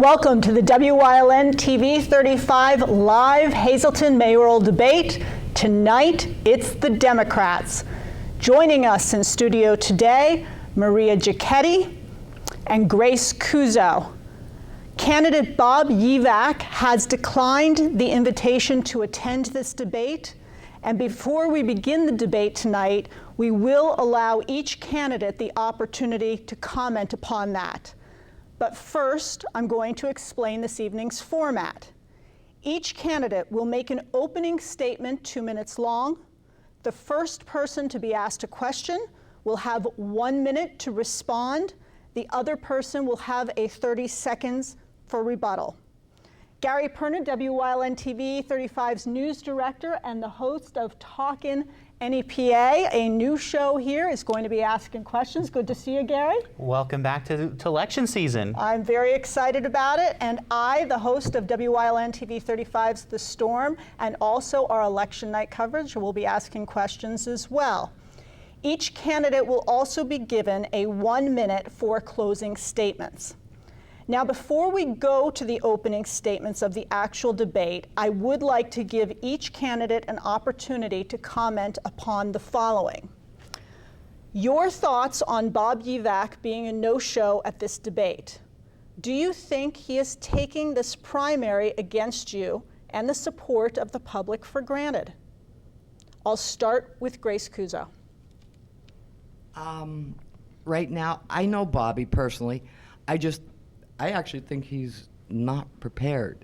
Welcome to the WYLN TV 35 live Hazleton mayoral debate. Tonight, it's the Democrats. Joining us in studio today, Maria Giacchetti and Grace Kuzo. Candidate Bob Yivak has declined the invitation to attend this debate. And before we begin the debate tonight, we will allow each candidate the opportunity to comment upon that. But first, I'm going to explain this evening's format. Each candidate will make an opening statement 2 minutes long. The first person to be asked a question will have 1 minute to respond. The other person will have 30 seconds for rebuttal. Gary Perna, WYLN TV 35's news director and the host of Talkin' NEPA, a new show here, is going to be asking questions. Good to see you, Gary. Welcome back to election season. I'm very excited about it, and I, the host of WYLN TV 35's The Storm, and also our election night coverage, will be asking questions as well. Each candidate will also be given 1 minute for closing statements. Now, before we go to the opening statements of the actual debate, I would like to give each candidate an opportunity to comment upon the following. Your thoughts on Bob Yivak being a no-show at this debate. Do you think he is taking this primary against you and the support of the public for granted? I'll start with Grace Kuzo. Right now, I know Bobby personally. I actually think he's not prepared.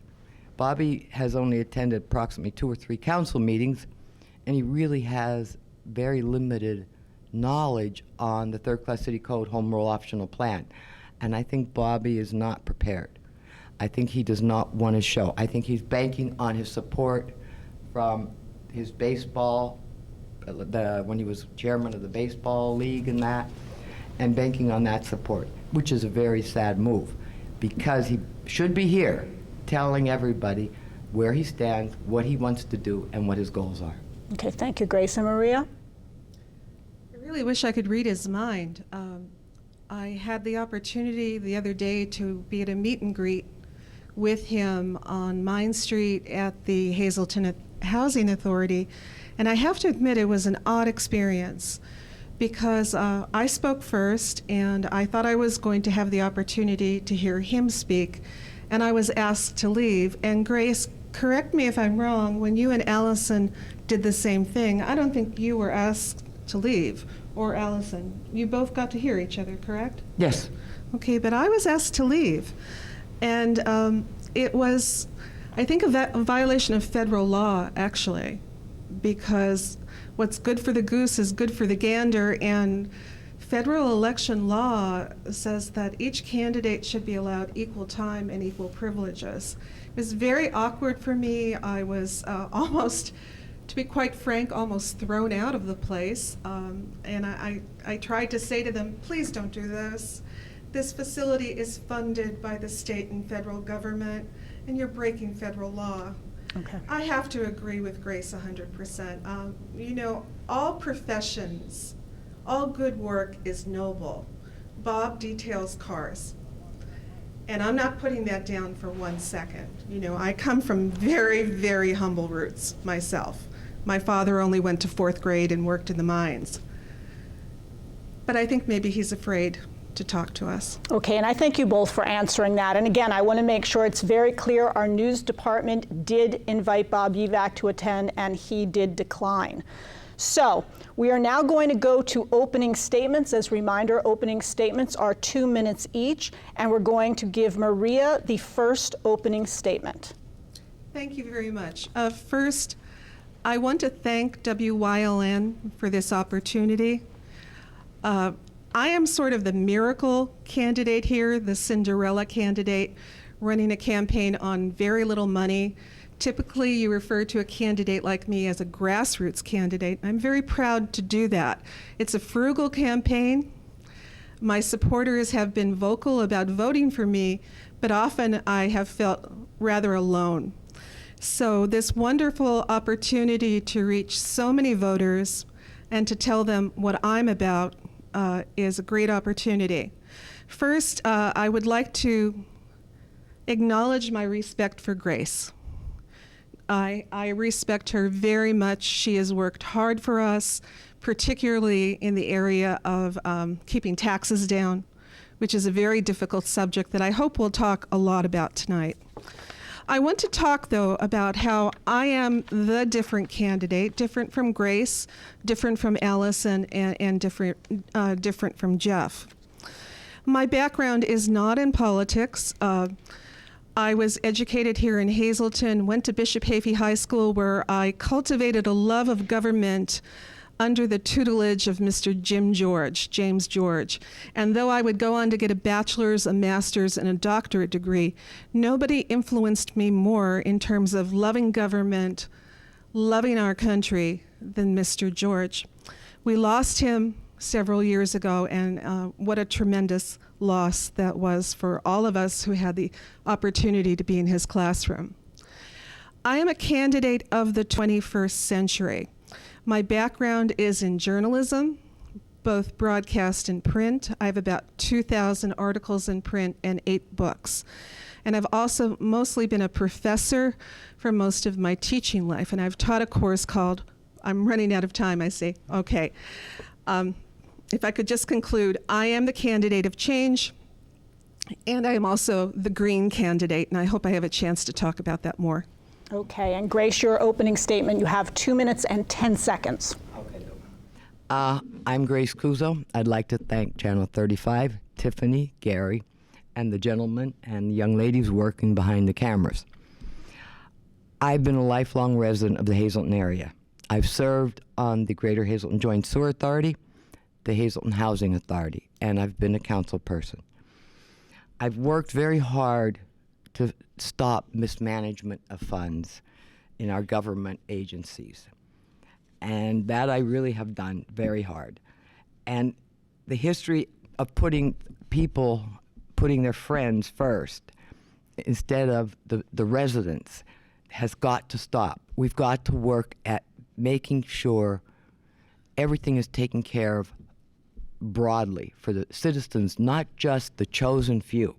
Bobby has only attended approximately 2 or 3 council meetings, and he really has very limited knowledge on the Third Class City Code Home Rule Optional Plan. And I think Bobby is not prepared. I think he does not want to show. I think he's banking on his support from his baseball, when he was chairman of the baseball league and that, and banking on that support, which is a very sad move, because he should be here telling everybody where he stands, what he wants to do, and what his goals are. Okay, thank you, Grace. And Maria? I really wish I could read his mind. I had the opportunity the other day to be at a meet and greet with him on Mine Street at the Hazleton Housing Authority, and I have to admit it was an odd experience, because I spoke first, and I thought I was going to have the opportunity to hear him speak, and I was asked to leave. And Grace, correct me if I'm wrong, when you and Allison did the same thing, I don't think you were asked to leave, or Allison. You both got to hear each other, correct? Yes. Okay, but I was asked to leave, and it was, I think, a violation of federal law, actually, because what's good for the goose is good for the gander, and federal election law says that each candidate should be allowed equal time and equal privileges. It was very awkward for me. I was almost, to be quite frank, almost thrown out of the place, and I tried to say to them, please don't do this. This facility is funded by the state and federal government, and you're breaking federal law. Okay. I have to agree with Grace 100%. You know, all professions, all good work is noble. Bob details cars. And I'm not putting that down for 1 second. You know, I come from very, very humble roots myself. My father only went to 4th grade and worked in the mines. But I think maybe he's afraid to talk to us. Okay, and I thank you both for answering that. And again, I want to make sure it's very clear our news department did invite Bob Yivak to attend, and he did decline. So we are now going to go to opening statements. As a reminder, opening statements are 2 minutes each, and we're going to give Maria the first opening statement. Thank you very much. First, I want to thank WYLN for this opportunity. I am sort of the miracle candidate here, the Cinderella candidate, running a campaign on very little money. Typically, you refer to a candidate like me as a grassroots candidate. I'm very proud to do that. It's a frugal campaign. My supporters have been vocal about voting for me, but often I have felt rather alone. So this wonderful opportunity to reach so many voters and to tell them what I'm about is a great opportunity. First, I would like to acknowledge my respect for Grace. I respect her very much. She has worked hard for us, particularly in the area of keeping taxes down, which is a very difficult subject that I hope we'll talk a lot about tonight. I want to talk, though, about how I am the different candidate, different from Grace, different from Allison, and different from Jeff. My background is not in politics. I was educated here in Hazleton, went to Bishop Hafey High School, where I cultivated a love of government under the tutelage of Mr. James George. And though I would go on to get a bachelor's, a master's, and a doctorate degree, nobody influenced me more in terms of loving government, loving our country, than Mr. George. We lost him several years ago, and what a tremendous loss that was for all of us who had the opportunity to be in his classroom. I am a candidate of the 21st century. My background is in journalism, both broadcast and print. I have about 2,000 articles in print and 8 books. And I've also mostly been a professor for most of my teaching life, and I've taught a course called, I'm running out of time, I see, okay. If I could just conclude, I am the candidate of change, and I am also the green candidate, and I hope I have a chance to talk about that more. Okay, and Grace, your opening statement, you have 2 minutes and 10 seconds. I'm Grace Cuso. I'd like to thank Channel 35, Tiffany, Gary, and the gentlemen and young ladies working behind the cameras. I've been a lifelong resident of the Hazleton area. I've served on the Greater Hazleton Joint Sewer Authority, the Hazleton Housing Authority, and I've been a council person. I've worked very hard to stop mismanagement of funds in our government agencies. And that I really have done very hard. And the history of putting their friends first instead of the residents has got to stop. We've got to work at making sure everything is taken care of broadly for the citizens, not just the chosen few.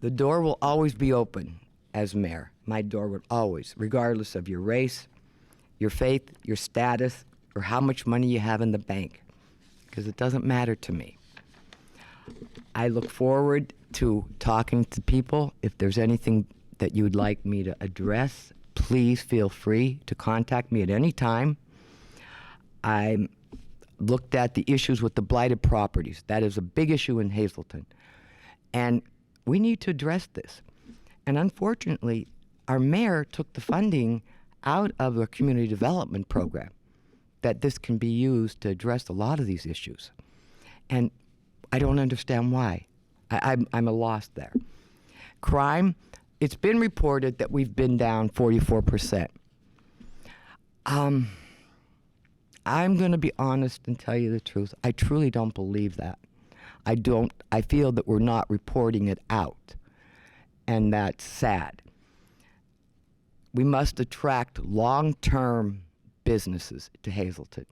The door will always be open as mayor. My door would always, regardless of your race, your faith, your status, or how much money you have in the bank, because it doesn't matter to me. I look forward to talking to people. If there's anything that you would like me to address, please feel free to contact me at any time. I looked at the issues with the blighted properties. That is a big issue in Hazleton. And we need to address this. And unfortunately, our mayor took the funding out of a community development program that this can be used to address a lot of these issues. And I don't understand why. I'm a loss there. Crime, it's been reported that we've been down 44%. I'm going to be honest and tell you the truth. I truly don't believe that. I feel that we're not reporting it out, and that's sad. We must attract long-term businesses to Hazleton.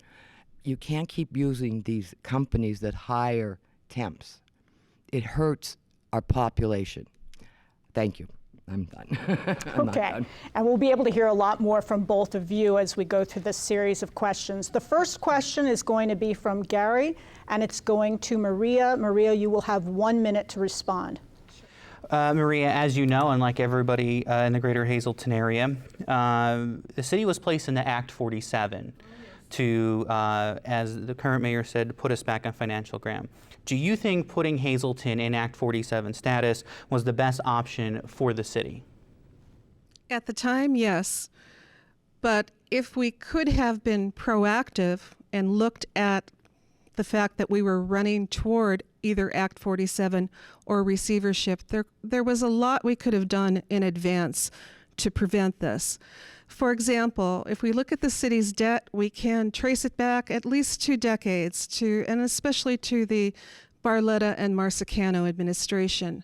You can't keep using these companies that hire temps. It hurts our population. Thank you. I'm done. I'm not Okay, done. and we'll be able to hear a lot more from both of you as we go through this series of questions. The first question is going to be from Gary, and it's going to Maria. Maria, you will have 1 minute to respond. Maria, as you know, and like everybody in the Greater Hazleton area, the city was placed into Act 47 to, as the current mayor said, to put us back on financial ground. Do you think putting Hazleton in Act 47 status was the best option for the city? At the time, yes. But if we could have been proactive and looked at the fact that we were running toward either Act 47 or receivership, there was a lot we could have done in advance to prevent this. For example, if we look at the city's debt, we can trace it back at least 2 decades to, and especially to the Barletta and Marsicano administration.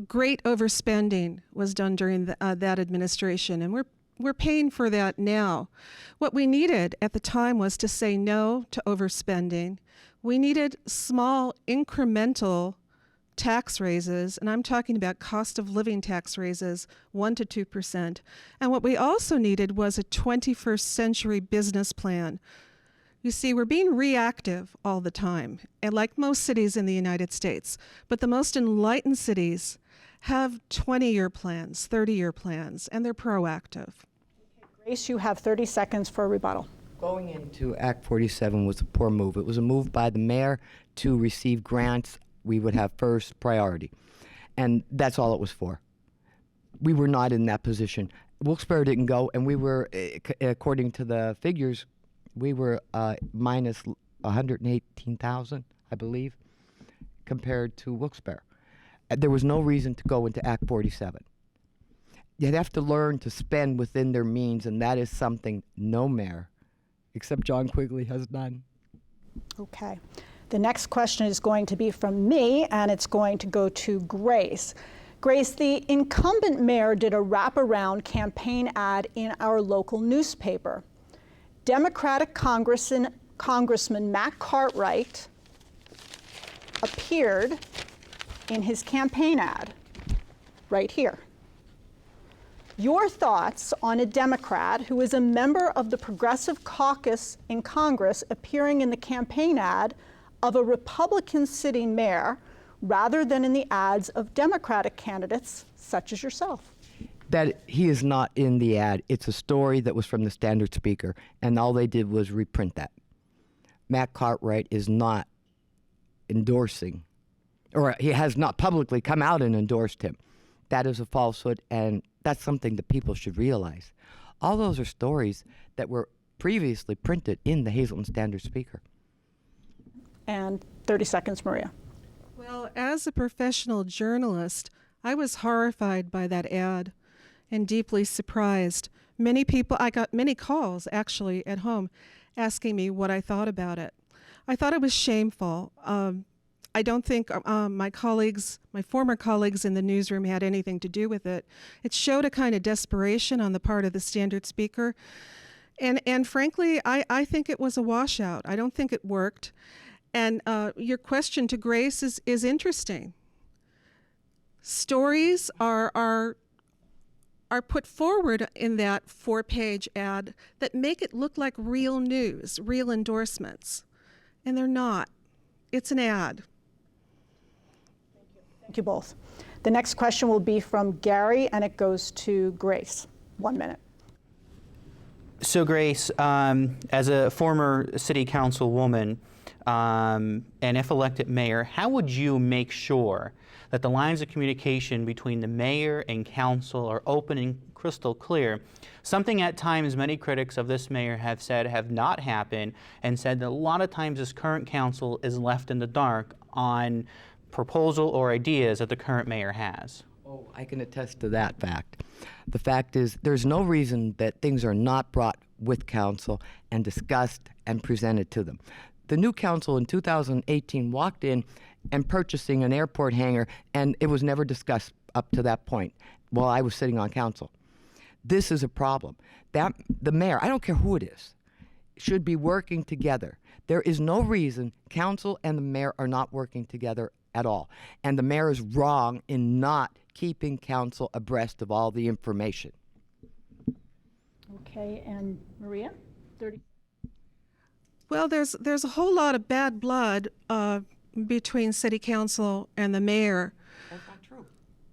Great overspending was done during that administration, and we're paying for that now. What we needed at the time was to say no to overspending. We needed small incremental tax raises, and I'm talking about cost of living tax raises, 1 to 2%. And what we also needed was a 21st century business plan. You see, we're being reactive all the time, and like most cities in the United States. But the most enlightened cities have 20-year plans, 30-year plans, and they're proactive. Grace, you have 30 seconds for a rebuttal. Going into Act 47 was a poor move. It was a move by the mayor to receive grants. We would have first priority. And that's all it was for. We were not in that position. Wilkes-Barre didn't go, and we were, according to the figures, we were minus 118,000, I believe, compared to Wilkes-Barre. There was no reason to go into Act 47. You'd have to learn to spend within their means, and that is something no mayor, except John Quigley, has done. Okay. The next question is going to be from me, and it's going to go to Grace. Grace, the incumbent mayor did a wraparound campaign ad in our local newspaper. Democratic Congressman Matt Cartwright appeared in his campaign ad right here. Your thoughts on a Democrat who is a member of the Progressive Caucus in Congress appearing in the campaign ad of a Republican sitting mayor rather than in the ads of Democratic candidates such as yourself? That he is not in the ad. It's a story that was from the Standard Speaker, and all they did was reprint that. Matt Cartwright is not endorsing, or he has not publicly come out and endorsed him. That is a falsehood, and that's something that people should realize. All those are stories that were previously printed in the Hazleton Standard Speaker. And 30 seconds, Maria. Well, as a professional journalist, I was horrified by that ad and deeply surprised. I got many calls actually at home asking me what I thought about it. I thought it was shameful. I don't think my former colleagues in the newsroom had anything to do with it. It showed a kind of desperation on the part of the Standard Speaker. And frankly, I think it was a washout. I don't think it worked. And your question to Grace is interesting. Stories are put forward in that 4-page ad that make it look like real news, real endorsements. And they're not. It's an ad. Thank you both. The next question will be from Gary, and it goes to Grace. 1 minute. So Grace, as a former city councilwoman, and if elected mayor, how would you make sure that the lines of communication between the mayor and council are open and crystal clear? Something at times many critics of this mayor have said have not happened, and said that a lot of times this current council is left in the dark on proposal or ideas that the current mayor has. Oh, I can attest to that fact. The fact is, there's no reason that things are not brought with council and discussed and presented to them. The new council in 2018 walked in and purchasing an airport hangar, and it was never discussed up to that point while I was sitting on council. This is a problem. That the mayor, I don't care who it is, should be working together. There is no reason council and the mayor are not working together at all. And the mayor is wrong in not keeping council abreast of all the information. Okay, and Maria, 30. Well, there's a whole lot of bad blood between city council and the mayor. That's not true.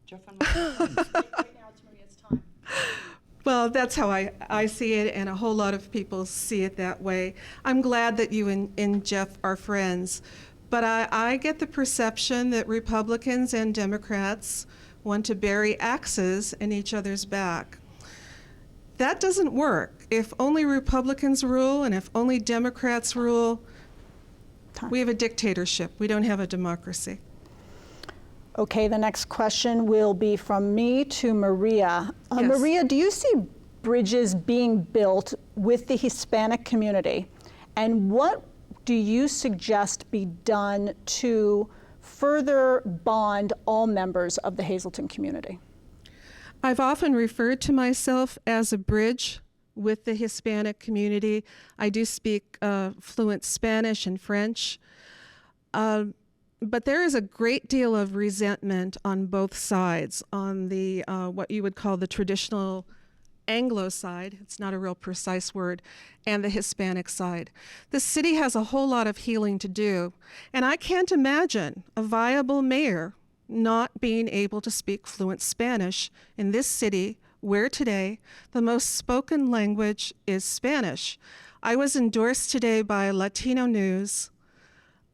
Jeff and I Right now it's Maria's time. Well, that's how I see it, and a whole lot of people see it that way. I'm glad that you and Jeff are friends, but I get the perception that Republicans and Democrats want to bury axes in each other's back. That doesn't work. If only Republicans rule and if only Democrats rule, we have a dictatorship. We don't have a democracy. Okay, the next question will be from me to Maria. Yes. Maria, do you see bridges being built with the Hispanic community? And what do you suggest be done to further bond all members of the Hazleton community? I've often referred to myself as a bridge with the Hispanic community. I do speak fluent Spanish and French. but there is a great deal of resentment on both sides. On the what you would call the traditional Anglo side, it's not a real precise word, and the Hispanic side. The city has a whole lot of healing to do, and I can't imagine a viable mayor not being able to speak fluent Spanish in this city where today the most spoken language is Spanish. I was endorsed today by Latino News,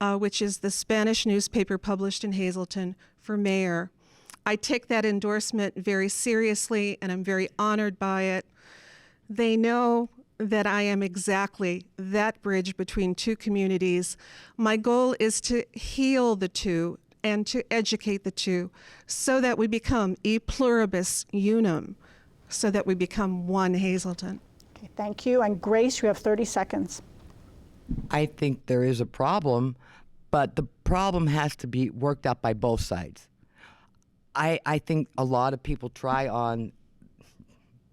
which is the Spanish newspaper published in Hazleton, for mayor. I take that endorsement very seriously, and I'm very honored by it. They know that I am exactly that bridge between two communities. My goal is to heal the two and to educate the two so that we become e pluribus unum, so that we become one Hazleton. Okay, thank you. And Grace, you have 30 seconds. I think there is a problem, but the problem has to be worked out by both sides. I think a lot of people try on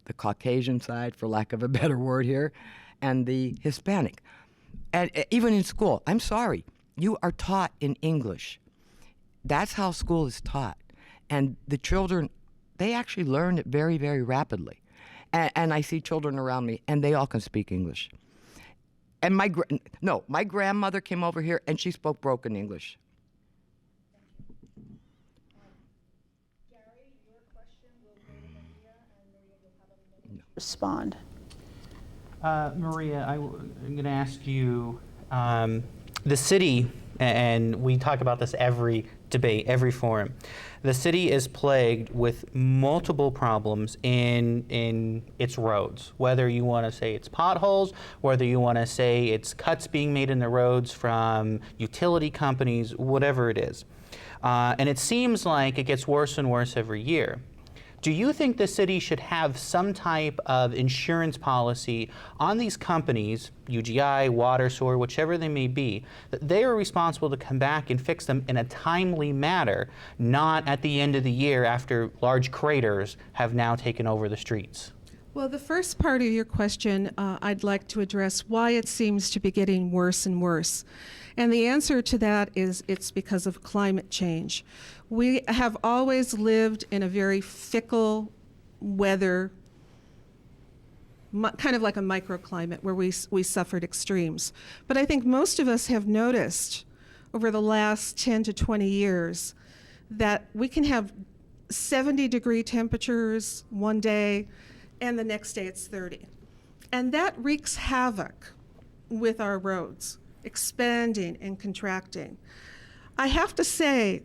the Caucasian side, for lack of a better word here, and the Hispanic. And even in school, I'm sorry, you are taught in English. That's how school is taught. And the children, they actually learn it very, very rapidly. And I see children around me, and they all can speak English. And my grandmother came over here, and she spoke broken English. Respond. Maria, I'm going to ask you, the city, and we talk about this every debate, every forum, the city is plagued with multiple problems in its roads, whether you want to say it's potholes, whether you want to say it's cuts being made in the roads from utility companies, whatever it is. And it seems like it gets worse and worse every year. Do you think the city should have some type of insurance policy on these companies, UGI, water, sewer, whichever they may be, that they are responsible to come back and fix them in a timely manner, not at the end of the year after large craters have now taken over the streets? Well, the first part of your question, I'd like to address why it seems to be getting worse and worse. And the answer to that is it's because of climate change. We have always lived in a very fickle weather, kind of like a microclimate where we suffered extremes. But I think most of us have noticed over the last 10 to 20 years that we can have 70-degree temperatures one day, and the next day it's 30. And that wreaks havoc with our roads, expanding and contracting. I have to say,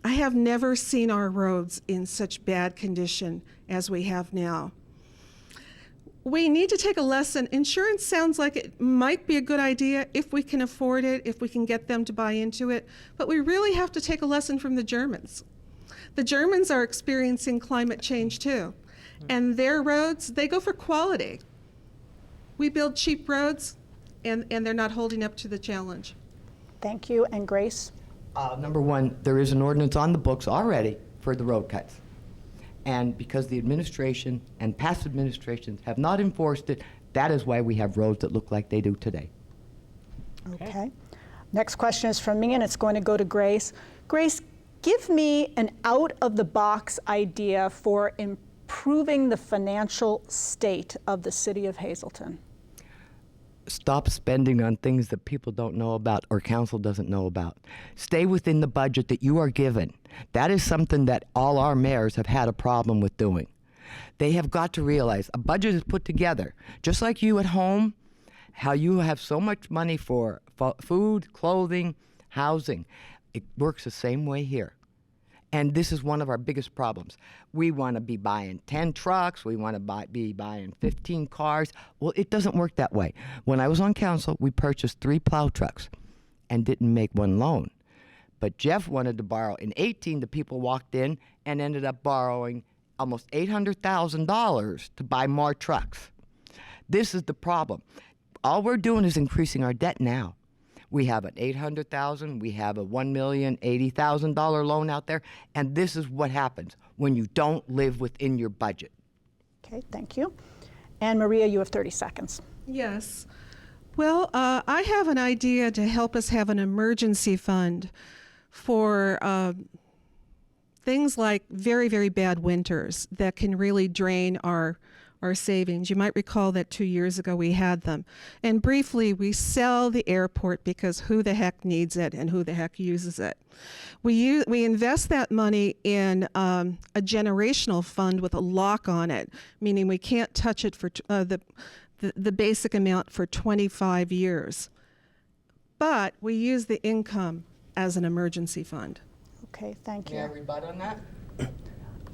I have never seen our roads in such bad condition as we have now. We need to take a lesson. Insurance sounds like it might be a good idea if we can afford it, if we can get them to buy into it, but we really have to take a lesson from the Germans. The Germans are experiencing climate change too, and their roads, they go for quality. We build cheap roads, and they're not holding up to the challenge. Thank you. And Grace? Number one, there is an ordinance on the books already for the road cuts. And because the administration and past administrations have not enforced it, that is why we have roads that look like they do today. Okay. Next question is from me, and it's going to go to Grace. Grace, give me an out-of-the-box idea for improving the financial state of the city of Hazleton. Stop spending on things that people don't know about or council doesn't know about. Stay within the budget that you are given. That is something that all our mayors have had a problem with doing. They have got to realize a budget is put together, just like you at home, how you have so much money for food, clothing, housing. It works the same way here. And this is one of our biggest problems. We want to be buying 10 trucks. We want to be buying 15 cars. Well, it doesn't work that way. When I was on council, we purchased 3 plow trucks and didn't make one loan. But Jeff wanted to borrow. In 18, the people walked in and ended up borrowing almost $800,000 to buy more trucks. This is the problem. All we're doing is increasing our debt now. We have an $800,000, we have a $1,080,000 loan out there, and this is what happens when you don't live within your budget. Okay, thank you. And Maria, you have 30 seconds. Yes. Well, I have an idea to help us have an emergency fund for things like very, very bad winters that can really drain our savings. You might recall that 2 years ago we had them. And briefly, we sell the airport because who the heck needs it and who the heck uses it. We invest that money in a generational fund with a lock on it, meaning we can't touch it for the basic amount for 25 years. But we use the income as an emergency fund. Okay, thank May I you. rebut on that?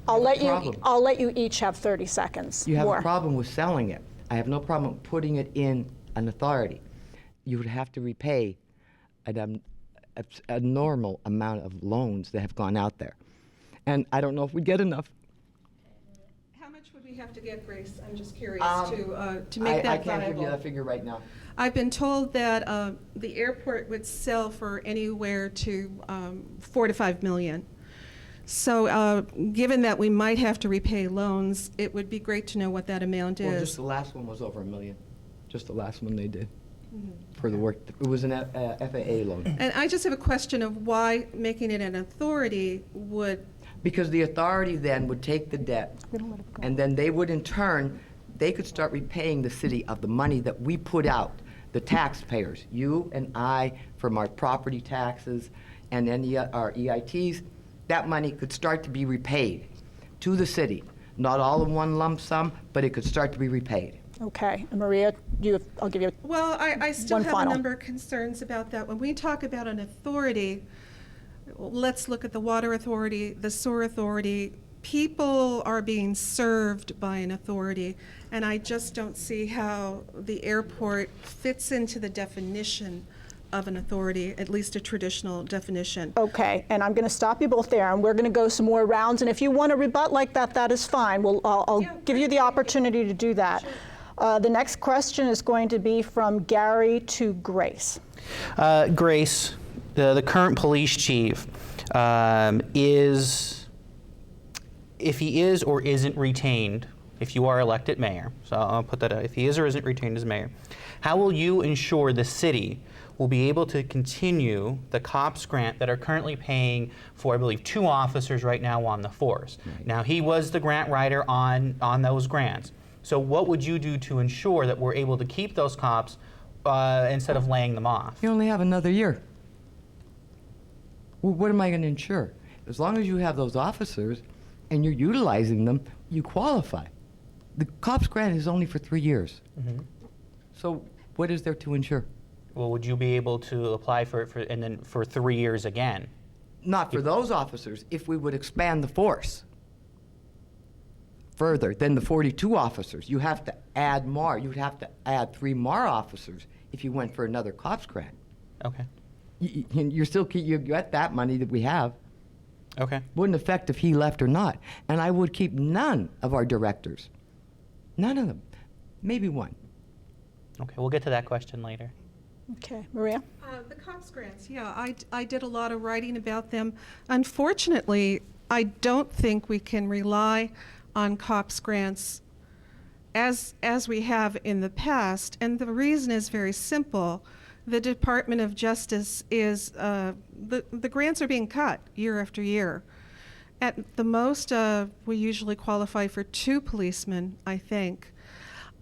I'll let problem. you each have 30 seconds. You have more. a problem with selling it. I have no problem putting it in an authority. You would have to repay a normal amount of loans that have gone out there. And I don't know if we get enough. How much would we have to get, Grace? I'm just curious to make that I can't give you viable. that figure right now. I've been told that the airport would sell for anywhere to $4 to $5 million. So given that we might have to repay loans, it would be great to know what that amount Well, is. just the last one was over $1 million. Just the last one they did for the work. It was an FAA loan. And I just have a question of why making it an authority would. Because the authority then would take the debt, and then they would in turn, they could start repaying the city of the money that we put out, the taxpayers, you and I, from our property taxes and any our EITs. That money could start to be repaid to the city. Not all in one lump sum, but it could start to be repaid. Okay, and Maria, I'll give you. Well, I still One have final. a number of concerns about that. When we talk about an authority, let's look at the water authority, the sewer authority. People are being served by an authority, and I just don't see how the airport fits into the definition of an authority, at least a traditional definition. Okay, and I'm going to stop you both there, and we're going to go some more rounds. And if you want to rebut like that, that is fine. I'll Yeah, give you the opportunity to do that. The next question is going to be from Gary to Grace. Grace, the current police chief if he is or isn't retained, if you are elected mayor, so I'll put that out, if he is or isn't retained as mayor, how will you ensure the city will be able to continue the COPS grant that are currently paying for, I believe, 2 officers right now on the force? Right. Now, he was the grant writer on those grants. So what would you do to ensure that we're able to keep those cops instead of laying them off? You only have another year. Well, what am I going to ensure? As long as you have those officers and you're utilizing them, you qualify. The COPS grant is only for 3 years. Mm-hmm. So what is there to ensure? Well, would you be able to apply for it and then for 3 years again? Not for those officers, if we would expand the force further than the 42 officers. You have to add more. You'd have to add 3 more officers if you went for another COPS grant. Okay. You're still, you get that money that we have. Okay. Wouldn't affect if he left or not. And I would keep none of our directors. None of them. Maybe one. Okay, we'll get to that question later. Okay, Maria? The COPS grants, yeah, I did a lot of writing about them. Unfortunately, I don't think we can rely on COPS grants as we have in the past, and the reason is very simple. The Department of Justice is, the grants are being cut year after year. At the most, we usually qualify for 2 policemen, I think.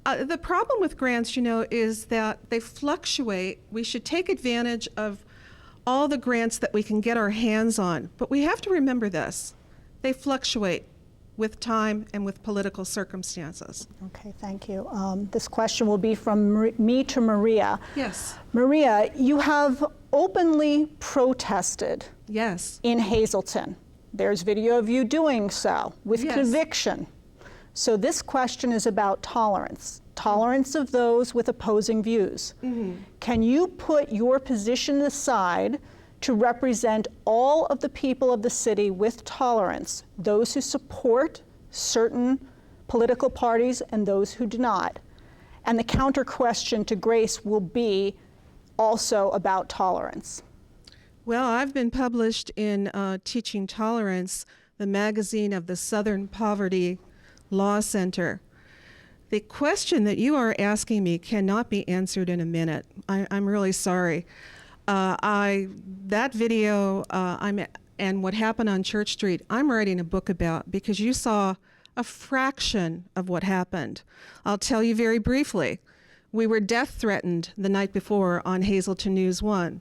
The problem with grants, is that they fluctuate. We should take advantage of all the grants that we can get our hands on. But we have to remember this. They fluctuate with time and with political circumstances. Okay, thank you. This question will be from me to Maria. Yes. Maria, you have openly protested Yes. in Hazleton. There's video of you doing so with Yes. conviction. So this question is about tolerance of those with opposing views. Mm-hmm. Can you put your position aside to represent all of the people of the city with tolerance, those who support certain political parties and those who do not? And the counter question to Grace will be also about tolerance. Well, I've been published in Teaching Tolerance, the magazine of the Southern Poverty Law Center. The question that you are asking me cannot be answered in a minute. I'm really sorry. That video and what happened on Church Street, I'm writing a book about, because you saw a fraction of what happened. I'll tell you very briefly. We were death threatened the night before on Hazleton News 1.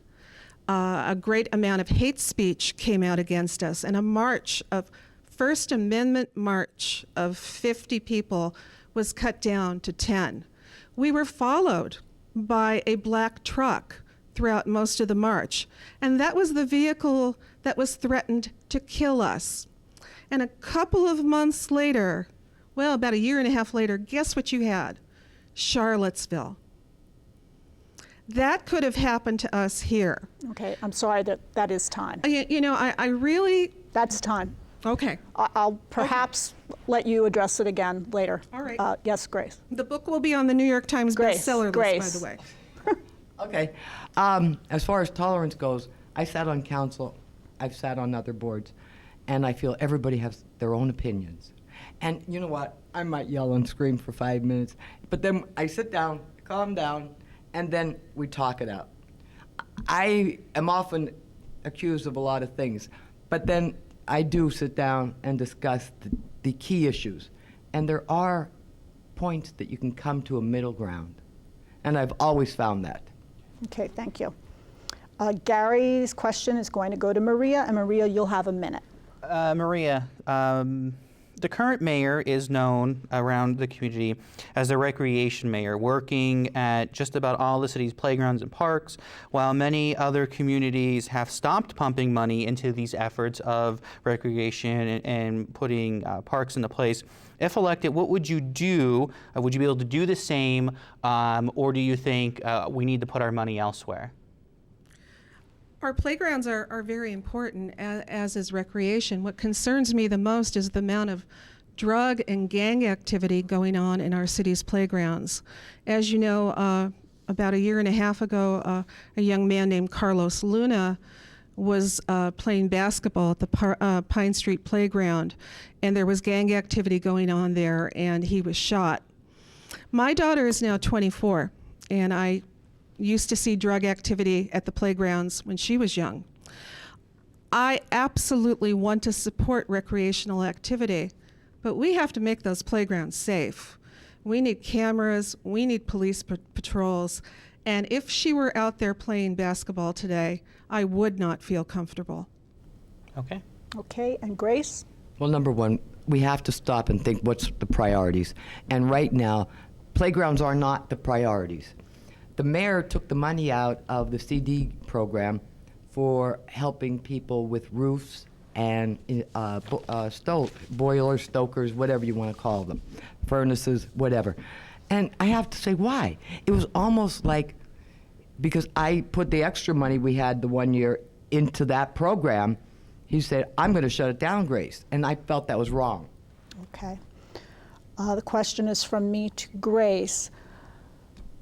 A great amount of hate speech came out against us, and a First Amendment march of 50 people was cut down to 10. We were followed by a black truck throughout most of the march, and that was the vehicle that was threatened to kill us. And a couple of months later, well, about a year and a half later, guess what you had? Charlottesville. That could have happened to us here. Okay, I'm sorry that is time. I really... That's time. Okay. I'll perhaps let you address it again later. All right. Yes, Grace. The book will be on the New York Times bestseller list, by the way. Okay. As far as tolerance goes, I sat on council, I've sat on other boards, and I feel everybody has their own opinions. And you know what? I might yell and scream for 5 minutes, but then I sit down, calm down, and then we talk it out. I am often accused of a lot of things, but then I do sit down and discuss the key issues. And there are points that you can come to a middle ground. And I've always found that. Okay, thank you. Gary's question is going to go to Maria, and Maria, you'll have a minute. Maria, the current mayor is known around the community as a recreation mayor, working at just about all the city's playgrounds and parks, while many other communities have stopped pumping money into these efforts of recreation and putting parks into place. If elected, what would you do? Would you be able to do the same, or do you think we need to put our money elsewhere? Our playgrounds are very important, as is recreation. What concerns me the most is the amount of drug and gang activity going on in our city's playgrounds. As you know, about a year and a half ago, a young man named Carlos Luna was playing basketball at the Pine Street Playground, and there was gang activity going on there, and he was shot. My daughter is now 24, and I used to see drug activity at the playgrounds when she was young. I absolutely want to support recreational activity, but we have to make those playgrounds safe. We need cameras, we need police patrols, and if she were out there playing basketball today, I would not feel comfortable. Okay. Okay, and Grace? Well, number one, we have to stop and think what's the priorities. And right now, playgrounds are not the priorities. The mayor took the money out of the CD program for helping people with roofs and boilers, stokers, whatever you want to call them, furnaces, whatever. And I have to say, why? It was almost like, because I put the extra money we had the 1 year into that program, he said, I'm going to shut it down, Grace. And I felt that was wrong. Okay. The question is from me to Grace.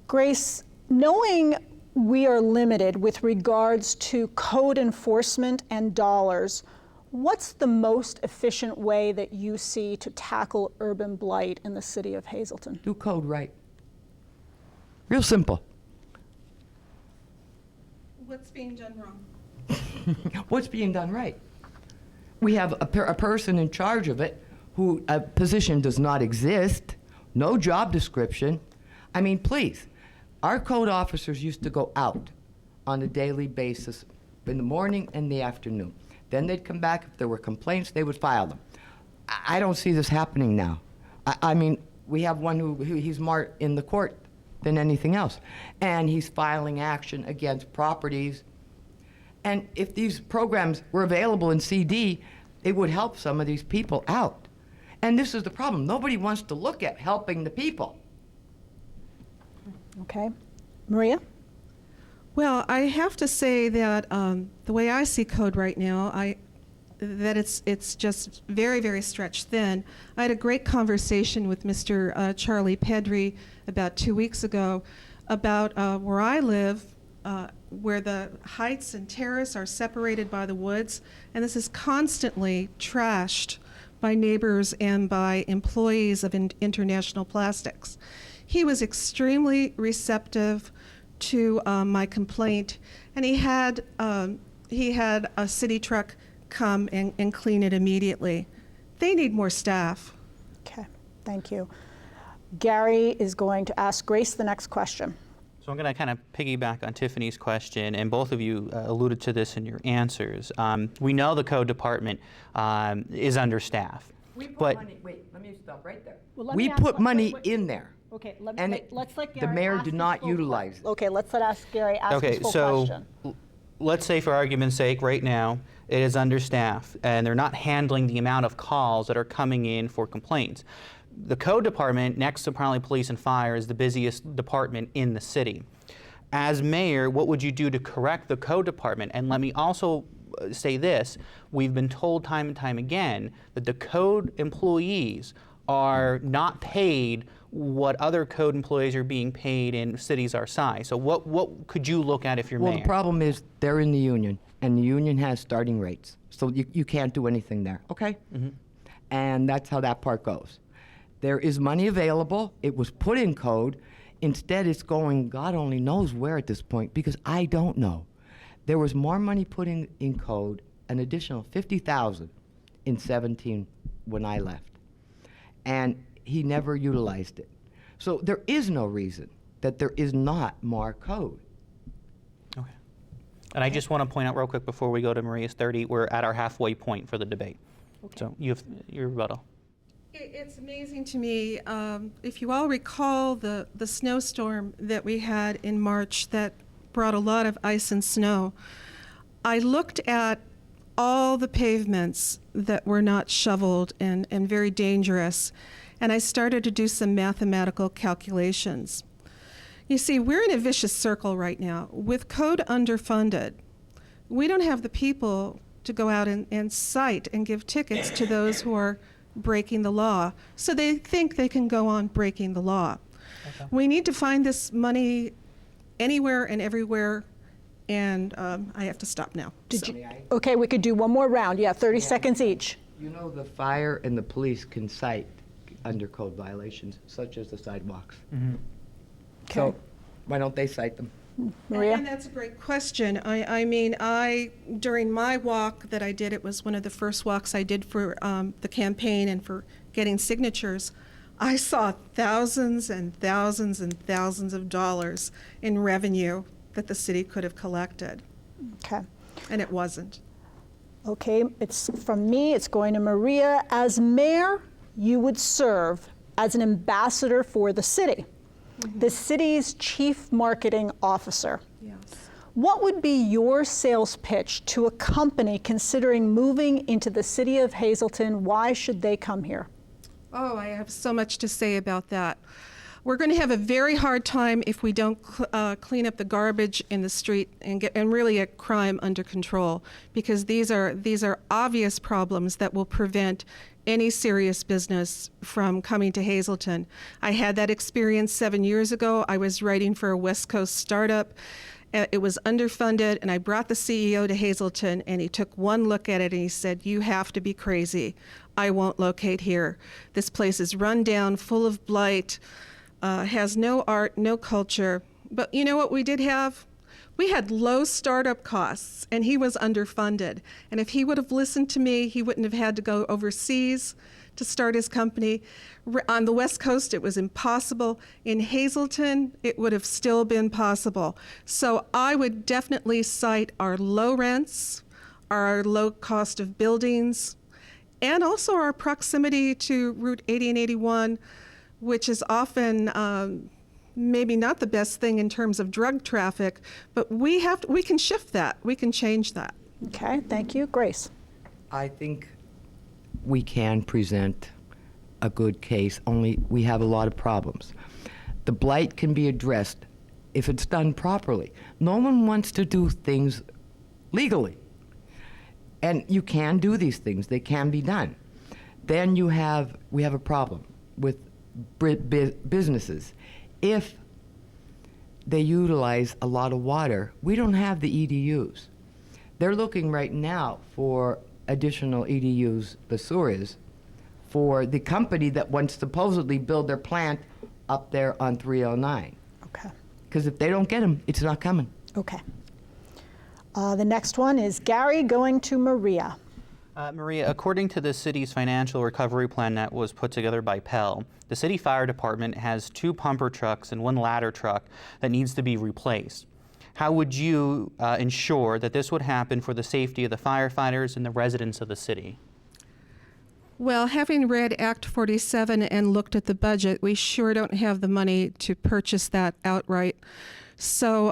Grace, knowing we are limited with regards to code enforcement and dollars, what's the most efficient way that you see to tackle urban blight in the city of Hazleton? Do code right. Real simple. What's being done wrong? What's being done right? We have a person in charge of it who a position does not exist, no job description. I mean, please. Our code officers used to go out on a daily basis in the morning and the afternoon. Then they'd come back. If there were complaints, they would file them. I don't see this happening now. I mean, we have one who he's more in the court than anything else. And he's filing action against properties. And if these programs were available in CD, it would help some of these people out. And this is the problem. Nobody wants to look at helping the people. Okay. Maria? Well, I have to say that the way I see code right now, that it's just very, very stretched thin. I had a great conversation with Mr. Charlie Pedri about 2 weeks ago about where I live, where the heights and terrace are separated by the woods, and this is constantly trashed by neighbors and by employees of International Plastics. He was extremely receptive to my complaint, and he had a city truck come and clean it immediately. They need more staff. Okay, thank you. Gary is going to ask Grace the next question. So I'm going to kind of piggyback on Tiffany's question, and both of you alluded to this in your answers. We know the code department is understaffed. We put but money, wait, let me stop right there. Well, let We me ask- put wait, money wait. in there. Okay, And let's let the Gary mayor ask did his not full utilize it. Okay, let's ask Gary ask Okay, his full so question. let's say for argument's sake right now it is understaffed and they're not handling the amount of calls that are coming in for complaints. The code department, next to probably police and fire, is the busiest department in the city. As mayor, what would you do to correct the code department? And let me also say this, we've been told time and time again that the code employees are not paid what other code employees are being paid in cities our size. So what could you look at if you're Well, mayor? the problem is they're in the union, and the union has starting rates. So you can't do anything there, okay? And that's how that part goes. There is money available. It was put in code. Instead, it's going, God only knows where at this point, because I don't know. There was more money put in code, an additional $50,000 in 17 when I left. And he never utilized it. So there is no reason that there is not more code. Okay. And I just want to point out real quick before we go to Maria's 30, we're at our halfway point for the debate. Okay. So you have your rebuttal. It's amazing to me, if you all recall the snowstorm that we had in March that brought a lot of ice and snow, I looked at all the pavements that were not shoveled and very dangerous, and I started to do some mathematical calculations. You see, we're in a vicious circle right now. With code underfunded, we don't have the people to go out and cite and give tickets to those who are breaking the law. So they think they can go on breaking the law. Okay. We need to find this money anywhere and everywhere, and I have to stop now. Okay, we could do one more round. Yeah, 30 seconds each. You know, the fire and the police can cite under code violations, such as the sidewalks. So Okay. why don't they cite them? Maria? And that's a great question. I mean, during my walk that I did, it was one of the first walks I did for the campaign and for getting signatures. I saw thousands and thousands and thousands of dollars in revenue that the city could have collected, Okay. and it wasn't. Okay, it's from me, it's going to Maria. As mayor, you would serve as an ambassador for the city, the city's chief marketing officer. Yes. What would be your sales pitch to a company considering moving into the city of Hazleton? Why should they come here? Oh, I have so much to say about that. We're going to have a very hard time if we don't clean up the garbage in the street and really get crime under control, because these are obvious problems that will prevent any serious business from coming to Hazleton. I had that experience 7 years ago. I was writing for a West Coast startup. It was underfunded, and I brought the CEO to Hazleton, and he took one look at it and he said, "You have to be crazy. I won't locate here. This place is run down, full of blight, has no art, no culture." But you know what we did have? We had low startup costs, and he was underfunded. And if he would have listened to me, he wouldn't have had to go overseas to start his company. On the West Coast, it was impossible. In Hazleton, it would have still been possible. So I would definitely cite our low rents, our low cost of buildings, and also our proximity to Route 80 and 81, which is often maybe not the best thing in terms of drug traffic, but we can shift that. We can change that. Okay, thank you. Grace? I think we can present a good case, only we have a lot of problems. The blight can be addressed if it's done properly. No one wants to do things legally. And you can do these things. They can be done. Then we have a problem with businesses. If they utilize a lot of water, we don't have the EDUs. They're looking right now for additional EDUs, the sewer is, for the company that wants to supposedly build their plant up there on 309. Okay. Because if they don't get them, it's not coming. Okay. The next one is Gary going to Maria. Maria, according to the city's financial recovery plan that was put together by Pell, the city fire department has 2 pumper trucks and 1 ladder truck that needs to be replaced. How would you ensure that this would happen for the safety of the firefighters and the residents of the city? Well, having read Act 47 and looked at the budget, we sure don't have the money to purchase that outright. So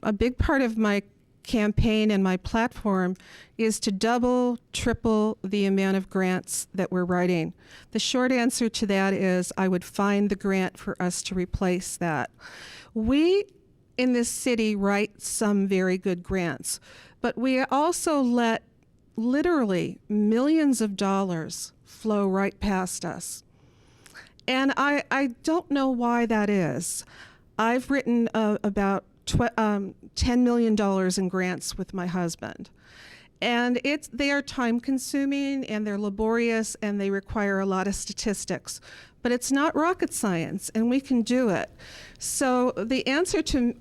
a big part of my campaign and my platform is to double, triple the amount of grants that we're writing. The short answer to that is I would find the grant for us to replace that. We in this city write some very good grants, but we also let literally millions of dollars flow right past us. And I don't know why that is. I've written about $10 million in grants with my husband. And they are time consuming and they're laborious and they require a lot of statistics. But it's not rocket science and we can do it. So the answer to,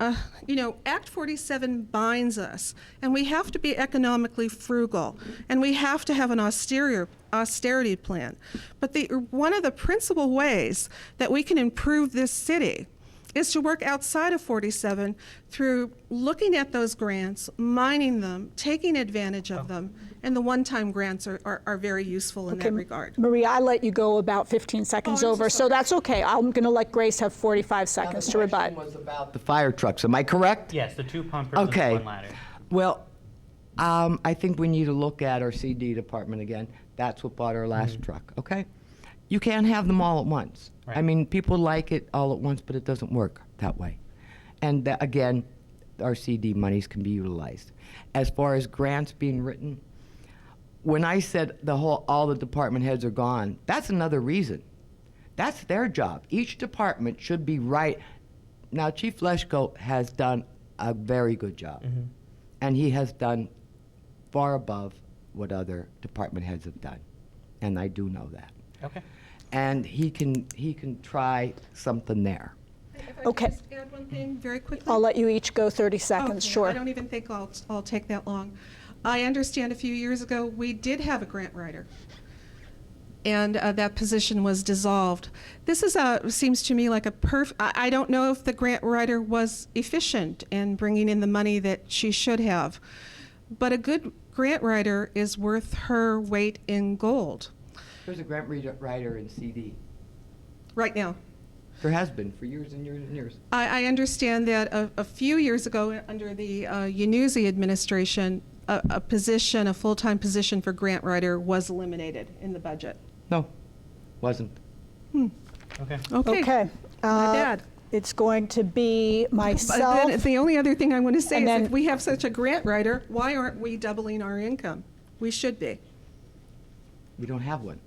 Act 47 binds us and we have to be economically frugal and we have to have an austerity plan. But one of the principal ways that we can improve this city is to work outside of 47 through looking at those grants, mining them, taking advantage of them, and the one-time grants are very useful in that regard. Maria, I let you go about 15 seconds over, so that's okay. I'm going to let Grace have 45 seconds to rebut. The question was about the fire trucks. Am I correct? Yes, the 2 pumpers Okay. and 1 ladder. Well, I think we need to look at our CD department again. That's what bought our last truck, okay? You can't have them all at once. Right. I mean, people like it all at once, but it doesn't work that way. And again, our CD monies can be utilized. As far as grants being written, when I said all the department heads are gone, that's another reason. That's their job. Each department should be right. Now, Chief Leschko has done a very good job, and he has done far above what other department heads have done, and I do know that. Okay. And he can try something there. If I Okay. could just add one thing very quickly. I'll let you each go 30 seconds, Okay, sure. I don't even think I'll take that long. I understand a few years ago we did have a grant writer, and that position was dissolved. This seems to me like I don't know if the grant writer was efficient in bringing in the money that she should have, but a good grant writer is worth her weight in gold. There's a grant writer in CD. Right now. There has been for years and years and years. I understand that a few years ago, under the Yanuzzi administration, a full-time position for grant writer was eliminated in the budget. No, wasn't. Okay. Okay. My bad. It's going to be But myself. then the only other thing I want to say And is then- if we have such a grant writer, why aren't we doubling our income? We should be. We don't have one.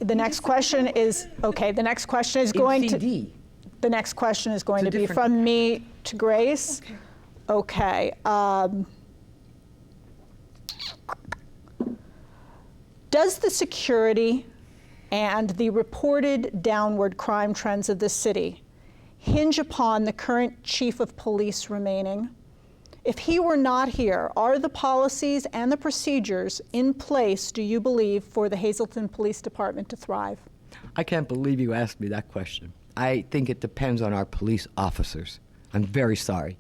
The next question is, okay, the next question is going in to, CD. the next question is going to It's a be different- from me to Grace. Okay. Okay. Does the security and the reported downward crime trends of the city hinge upon the current chief of police remaining? If he were not here, are the policies and the procedures in place, do you believe, for the Hazleton Police Department to thrive? I can't believe you asked me that question. I think it depends on our police officers. I'm very sorry.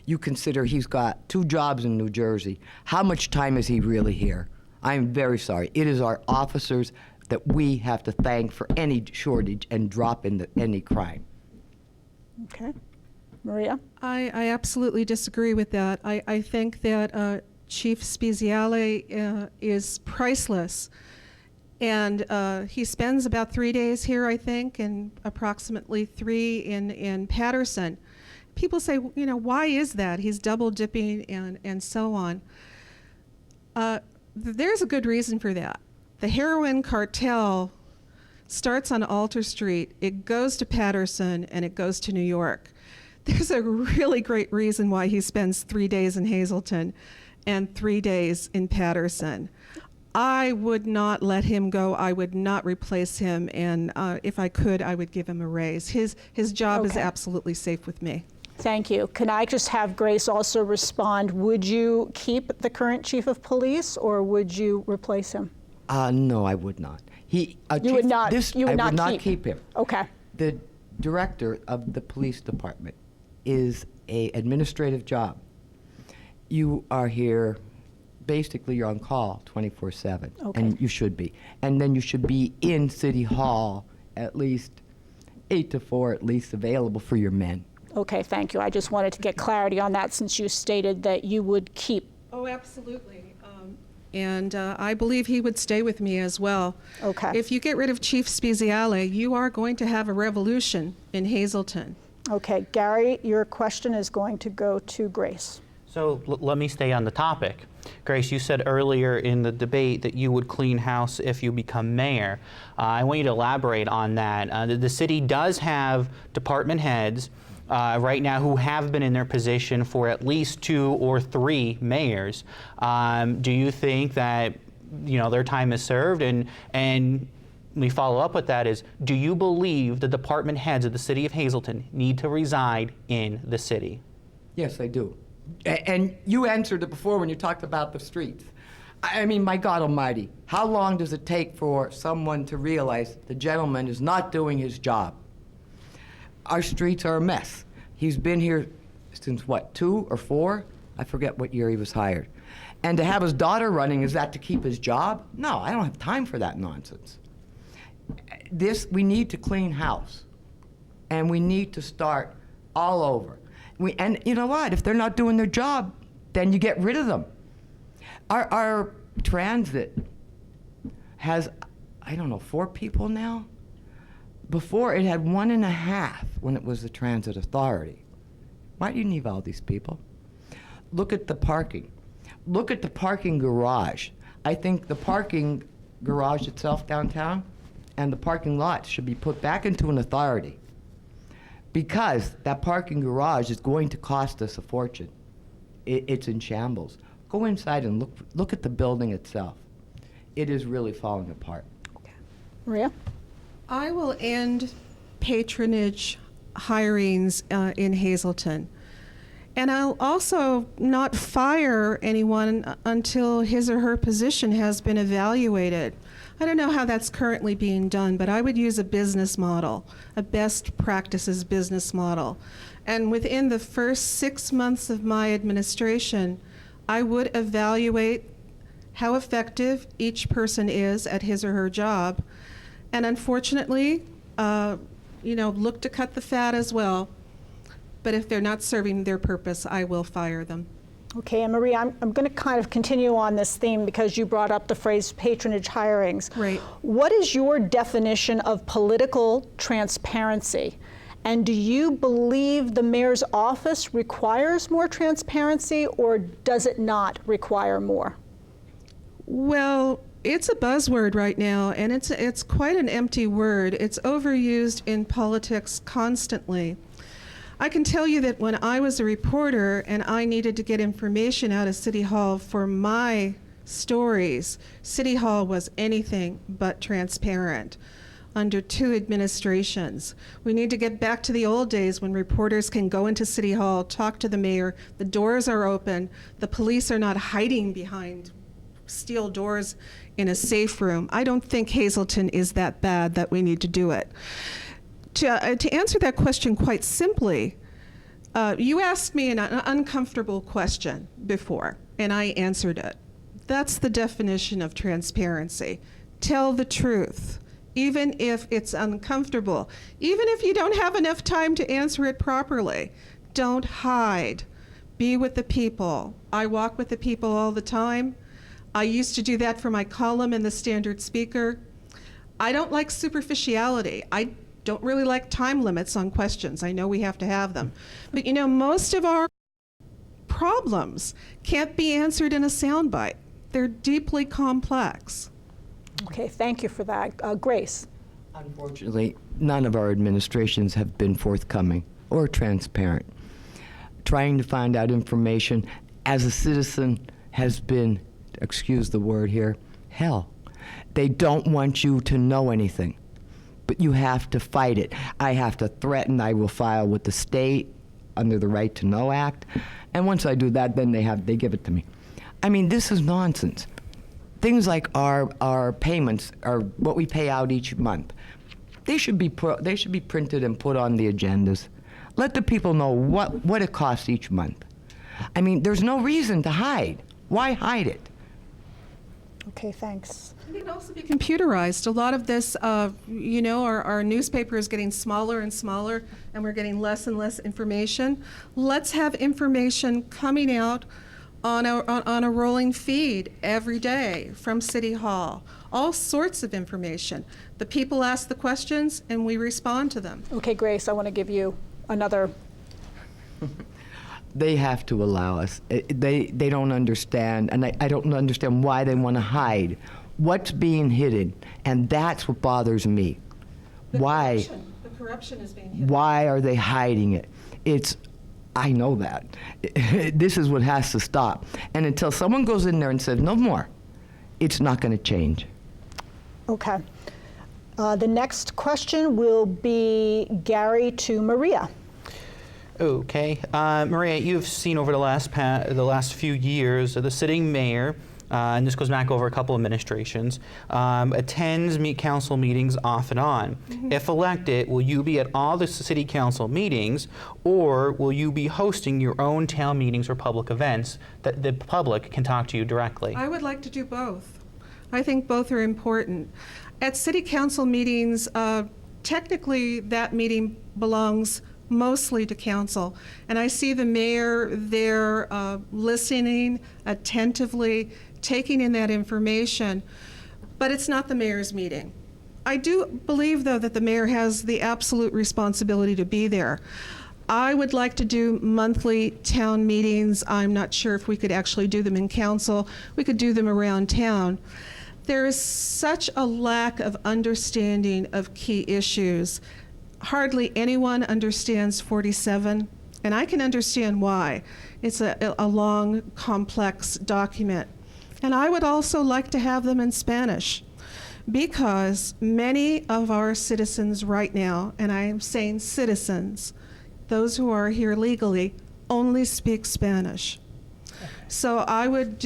You consider he's got 2 jobs in New Jersey. How much time is he really here? I'm very sorry. It is our officers that we have to thank for any shortage and drop in any crime. Okay. Maria? I absolutely disagree with that. I think that Chief Speziale is priceless. And he spends about 3 days here, I think, and approximately 3 in Patterson. People say, why is that? He's double dipping and so on. There's a good reason for that. The heroin cartel starts on Alter Street, it goes to Patterson, and it goes to New York. There's a really great reason why he spends 3 days in Hazleton and 3 days in Patterson. I would not let him go. I would not replace him, and if I could, I would give him a raise. His job is Okay. absolutely safe with me. Thank you. Can I just have Grace also respond? Would you keep the current chief of police, or would you replace him? No, I would not. You would not. You would I not would not keep. keep him. Okay. The director of the police department is an administrative job. You are here, basically you're on call 24/7, Okay. and you should be. And then you should be in City Hall at least 8 to 4, at least available for your men. Okay, thank you. I just wanted to get clarity on that since you stated that you would keep. Oh, absolutely. And I believe he would stay with me as well. Okay. If you get rid of Chief Speziale, you are going to have a revolution in Hazleton. Okay, Gary, your question is going to go to Grace. So let me stay on the topic. Grace, you said earlier in the debate that you would clean house if you become mayor. I want you to elaborate on that. The city does have department heads right now who have been in their position for at least 2 or 3 mayors. Do you think that their time is served? And we follow up with that is, do you believe the department heads of the city of Hazleton need to reside in the city? Yes, I do. And you answered it before when you talked about the streets. I mean, my God almighty, how long does it take for someone to realize the gentleman is not doing his job? Our streets are a mess. He's been here since, what, 2 or 4? I forget what year he was hired. And to have his daughter running, is that to keep his job? No, I don't have time for that nonsense. We need to clean house. And we need to start all over. And you know what? If they're not doing their job, then you get rid of them. Our transit has, I don't know, 4 people now? Before, it had 1.5 when it was the transit authority. Why do you need all these people? Look at the parking. Look at the parking garage. I think the parking garage itself downtown and the parking lot should be put back into an authority, because that parking garage is going to cost us a fortune. It's in shambles. Go inside and look at the building itself. It is really falling apart. Maria? I will end patronage hirings in Hazleton. And I'll also not fire anyone until his or her position has been evaluated. I don't know how that's currently being done, but I would use a business model, a best practices business model. And within the first 6 months of my administration, I would evaluate how effective each person is at his or her job. And unfortunately, look to cut the fat as well. But if they're not serving their purpose, I will fire them. Okay, and Maria, I'm going to kind of continue on this theme because you brought up the phrase patronage hirings. Right. What is your definition of political transparency? And do you believe the mayor's office requires more transparency, or does it not require more? Well, it's a buzzword right now, and it's quite an empty word. It's overused in politics constantly. I can tell you that when I was a reporter and I needed to get information out of City Hall for my stories, City Hall was anything but transparent under 2 administrations. We need to get back to the old days when reporters can go into City Hall, talk to the mayor, the doors are open, the police are not hiding behind steel doors in a safe room. I don't think Hazleton is that bad that we need to do it. To answer that question quite simply, you asked me an uncomfortable question before, and I answered it. That's the definition of transparency. Tell the truth, even if it's uncomfortable. Even if you don't have enough time to answer it properly, don't hide. Be with the people. I walk with the people all the time. I used to do that for my column in the Standard Speaker. I don't like superficiality. I don't really like time limits on questions. I know we have to have them. But most of our problems can't be answered in a soundbite. They're deeply complex. Okay, thank you for that. Grace? Unfortunately, none of our administrations have been forthcoming or transparent. Trying to find out information as a citizen has been, excuse the word here, hell. They don't want you to know anything, but you have to fight it. I have to threaten I will file with the state under the Right to Know Act, and once I do that, then they give it to me. I mean, this is nonsense. Things like our payments, or what we pay out each month, they should be printed and put on the agendas. Let the people know what it costs each month. I mean, there's no reason to hide. Why hide it? Okay, thanks. It can also be computerized. A lot of this, our newspaper is getting smaller and smaller, and we're getting less and less information. Let's have information coming out on a rolling feed every day from City Hall. All sorts of information. The people ask the questions, and we respond to them. Okay, Grace, I want to give you another. They have to allow us. They don't understand, and I don't understand why they want to hide what's being hidden, and that's what bothers me. Why? The corruption is being hidden. Why are they hiding it? I know that. This is what has to stop. And until someone goes in there and says, no more, it's not going to change. Okay. The next question will be Gary to Maria. Okay, Maria, you've seen over the last few years the sitting mayor, and this goes back over a couple administrations, attends council meetings off and on. Mm-hmm. If elected, will you be at all the city council meetings, or will you be hosting your own town meetings or public events that the public can talk to you directly? I would like to do both. I think both are important. At city council meetings, technically that meeting belongs mostly to council, and I see the mayor there listening attentively, taking in that information, but it's not the mayor's meeting. I do believe, though, that the mayor has the absolute responsibility to be there. I would like to do monthly town meetings. I'm not sure if we could actually do them in council. We could do them around town. There is such a lack of understanding of key issues. Hardly anyone understands 47, and I can understand why. It's a long, complex document. And I would also like to have them in Spanish, because many of our citizens right now, and I am saying citizens, those who are here legally, only speak Spanish. So I would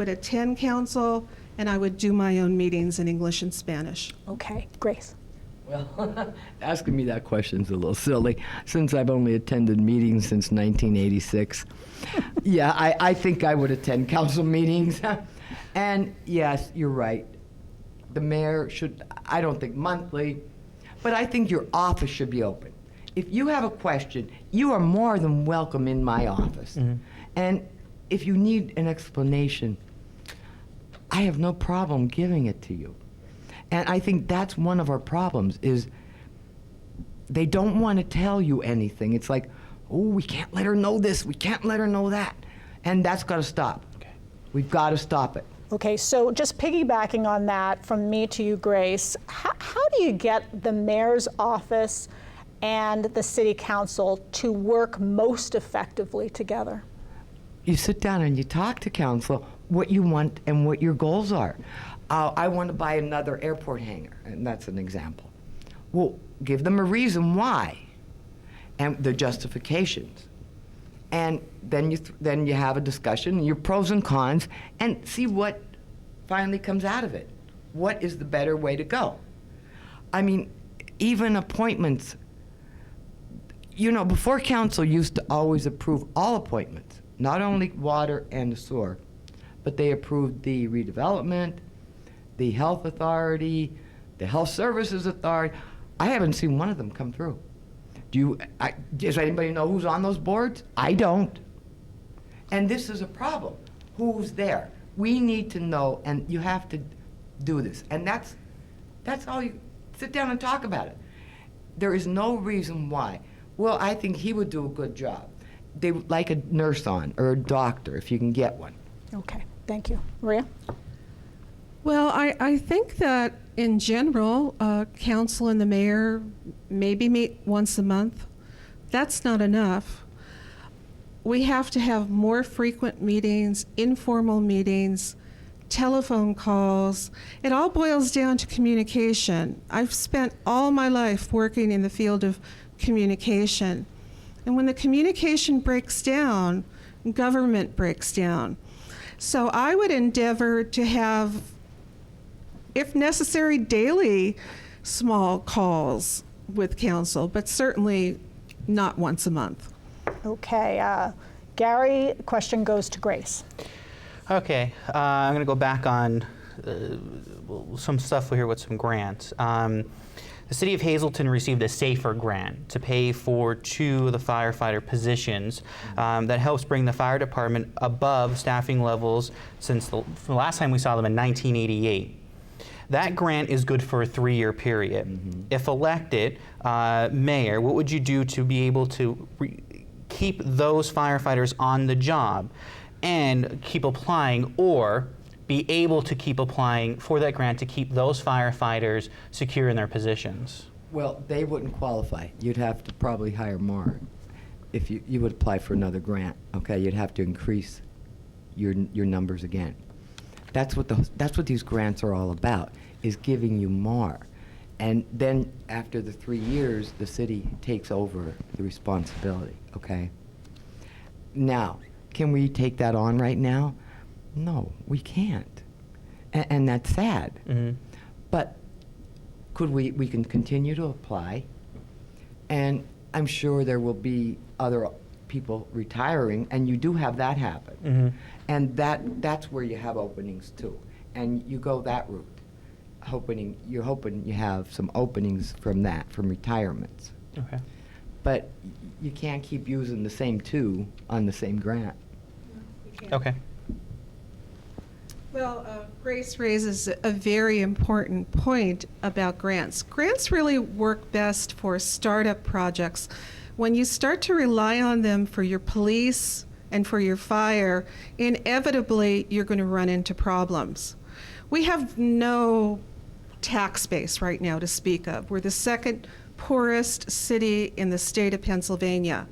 attend council, and I would do my own meetings in English and Spanish. Okay, Grace. Well, asking me that question's a little silly, since I've only attended meetings since 1986. Yeah, I think I would attend council meetings. And yes, you're right. The mayor should, I don't think monthly, but I think your office should be open. If you have a question, you are more than welcome in my office. Mm-hmm. And if you need an explanation, I have no problem giving it to you. And I think that's one of our problems, is they don't want to tell you anything. It's like, oh, we can't let her know this, we can't let her know that. And that's got to stop. Okay. We've got to stop it. Okay, so just piggybacking on that from me to you, Grace, how do you get the mayor's office and the city council to work most effectively together? You sit down and you talk to council what you want and what your goals are. I want to buy another airport hangar, and that's an example. Well, give them a reason why, and the justifications. And then you have a discussion, your pros and cons, and see what finally comes out of it. What is the better way to go? I mean, even appointments, before council used to always approve all appointments, not only water and the sewer, but they approved the redevelopment, the health authority, the health services authority. I haven't seen one of them come through. Does anybody know who's on those boards? I don't. And this is a problem. Who's there? We need to know, and you have to do this. And that's all. You sit down and talk about it. There is no reason why. Well, I think he would do a good job. They would like a nurse on, or a doctor, if you can get one. Okay, thank you. Maria? Well, I think that in general, council and the mayor maybe meet once a month. That's not enough. We have to have more frequent meetings, informal meetings, telephone calls. It all boils down to communication. I've spent all my life working in the field of communication. And when the communication breaks down, government breaks down. So I would endeavor to have, if necessary, daily small calls with council, but certainly not once a month. Okay, Gary, question goes to Grace. Okay, I'm going to go back on some stuff here with some grants. The City of Hazleton received a SAFER grant to pay for 2 of the firefighter positions that helps bring the fire department above staffing levels since the last time we saw them in 1988. That grant is good for a 3-year period. Mm-hmm. If elected mayor, what would you do to be able to keep those firefighters on the job and keep applying, or be able to keep applying for that grant to keep those firefighters secure in their positions? Well, they wouldn't qualify. You'd have to probably hire more if you would apply for another grant. Okay, you'd have to increase your numbers again. That's what these grants are all about, is giving you more. And then after the 3 years, the city takes over the responsibility, okay? Now, can we take that on right now? No, we can't. And that's sad. Mm-hmm. But could we can continue to apply, and I'm sure there will be other people retiring, and you do have that happen. Mm-hmm. And that's where you have openings too. And you go that route. You're hoping you have some openings from retirements. Okay. But you can't keep using the same 2 on the same grant. Okay. Well, Grace raises a very important point about grants. Grants really work best for startup projects. When you start to rely on them for your police and for your fire, inevitably you're going to run into problems. We have no tax base right now to speak of. We're the 2nd poorest city in the state of Pennsylvania.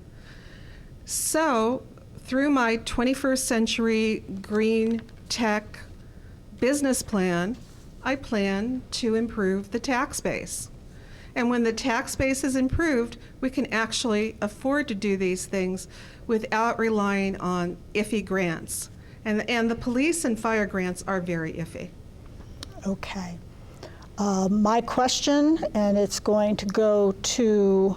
So, through my 21st century green tech business plan, I plan to improve the tax base. And when the tax base is improved, we can actually afford to do these things without relying on iffy grants. And the police and fire grants are very iffy. Okay. My question, and it's going to go to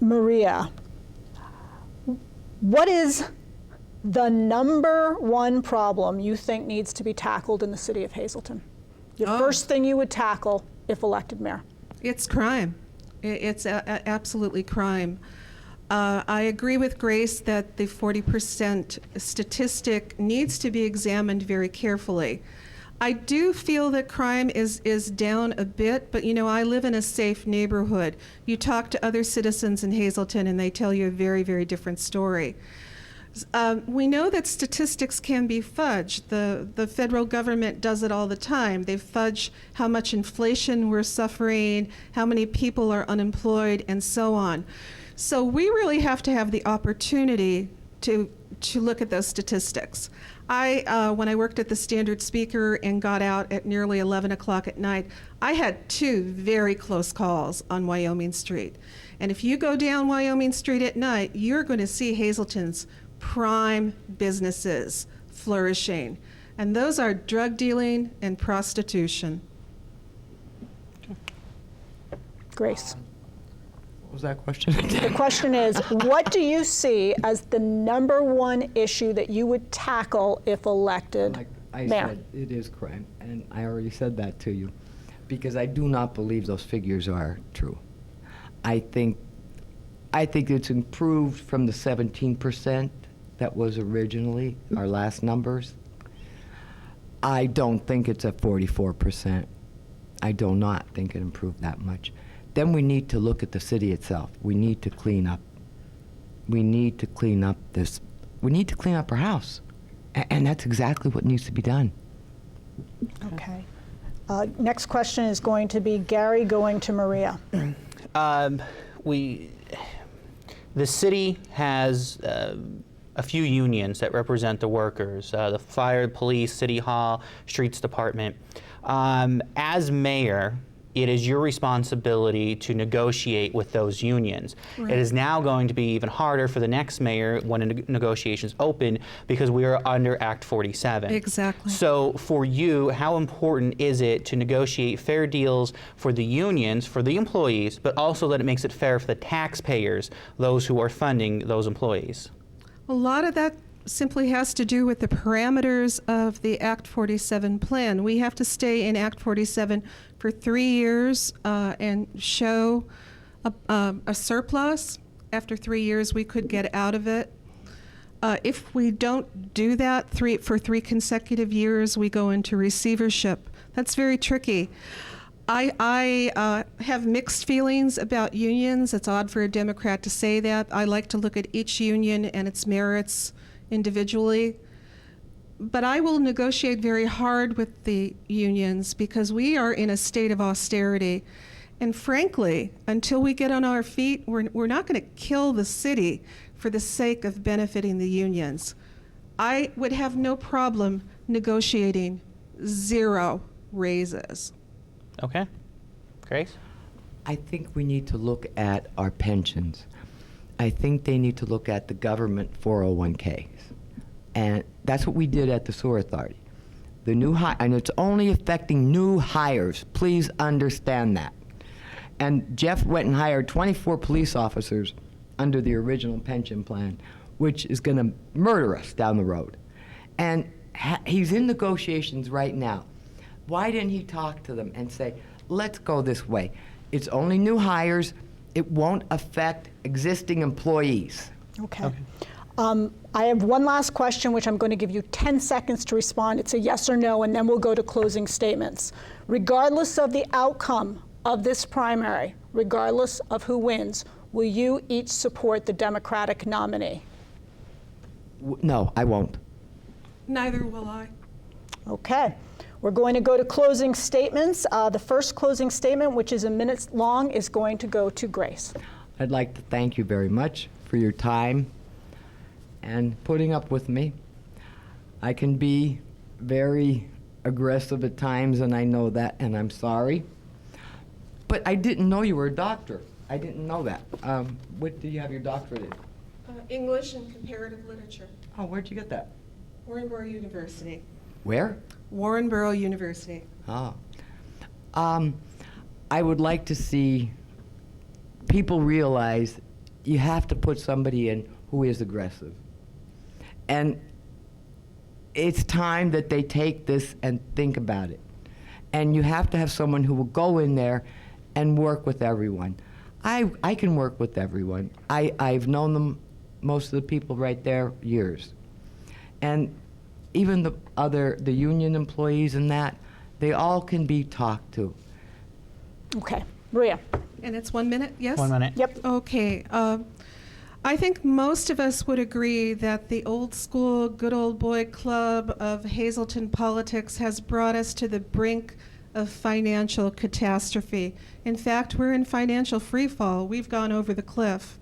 Maria. What is the #1 problem you think needs to be tackled in the city of Hazleton? The first thing you would tackle if elected mayor? It's crime. It's absolutely crime. I agree with Grace that the 40% statistic needs to be examined very carefully. I do feel that crime is down a bit, but I live in a safe neighborhood. You talk to other citizens in Hazleton and they tell you a very, very different story. We know that statistics can be fudged. The federal government does it all the time. They fudge how much inflation we're suffering, how many people are unemployed, and so on. So we really have to have the opportunity to look at those statistics. When I worked at the Standard Speaker and got out at nearly 11 o'clock at night, I had 2 very close calls on Wyoming Street. And if you go down Wyoming Street at night, you're going to see Hazleton's prime businesses flourishing. And those are drug dealing and prostitution. Grace. What was that question? The question is, what do you see as the #1 issue that you would tackle if elected Like I mayor? said, it is crime, and I already said that to you, because I do not believe those figures are true. I think it's improved from the 17% that was originally our last numbers. I don't think it's at 44%. I do not think it improved that much. Then we need to look at the city itself. We need to clean up. We need to clean up this. We need to clean up our house. And that's exactly what needs to be done. Okay. Next question is going to be Gary going to Maria. The city has a few unions that represent the workers, the fire, police, city hall, streets department. As mayor, it is your responsibility to negotiate with those unions. Right. It is now going to be even harder for the next mayor when negotiations open because we are under Act 47. Exactly. So for you, how important is it to negotiate fair deals for the unions, for the employees, but also that it makes it fair for the taxpayers, those who are funding those employees? A lot of that simply has to do with the parameters of the Act 47 plan. We have to stay in Act 47 for 3 years and show a surplus. After 3 years, we could get out of it. If we don't do that for 3 consecutive years, we go into receivership. That's very tricky. I have mixed feelings about unions. It's odd for a Democrat to say that. I like to look at each union and its merits individually. But I will negotiate very hard with the unions because we are in a state of austerity. And frankly, until we get on our feet, we're not going to kill the city for the sake of benefiting the unions. I would have no problem negotiating 0 raises. Okay. Grace? I think we need to look at our pensions. I think they need to look at the government 401ks. And that's what we did at the Sewer Authority. The new and it's only affecting new hires. Please understand that. And Jeff went and hired 24 police officers under the original pension plan, which is going to murder us down the road. And he's in negotiations right now. Why didn't he talk to them and say, let's go this way? It's only new hires. It won't affect existing employees. Okay. I have one last question, which I'm going to give you 10 seconds to respond. It's a yes or no, and then we'll go to closing statements. Regardless of the outcome of this primary, regardless of who wins, will you each support the Democratic nominee? No, I won't. Neither will I. Okay. We're going to go to closing statements. The first closing statement, which is a minute long, is going to go to Grace. I'd like to thank you very much for your time and putting up with me. I can be very aggressive at times, and I know that, and I'm sorry. But I didn't know you were a doctor. I didn't know that. What do you have your doctorate in? English and comparative literature. Oh, where'd you get that? Warrenboro University. Where? Warrenboro University. Oh. I would like to see people realize you have to put somebody in who is aggressive. And it's time that they take this and think about it. And you have to have someone who will go in there and work with everyone. I can work with everyone. I've known them, most of the people right there, years. And even the union employees and that, they all can be talked to. Okay. Maria. And it's 1 minute, yes? 1 minute. Yep. Okay. I think most of us would agree that the old school, good old boy club of Hazleton politics has brought us to the brink of financial catastrophe. In fact, we're in financial freefall. We've gone over the cliff.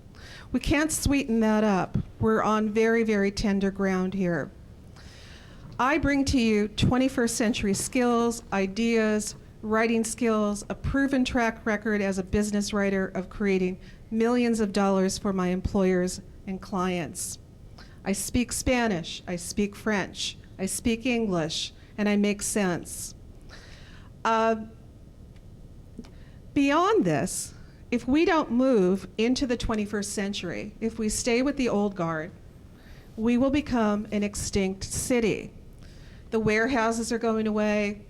We can't sweeten that up. We're on very, very tender ground here. I bring to you 21st century skills, ideas, writing skills, a proven track record as a business writer of creating millions of dollars for my employers and clients. I speak Spanish, I speak French, I speak English, and I make sense. Beyond this, if we don't move into the 21st century, if we stay with the old guard, we will become an extinct city. The warehouses are going away,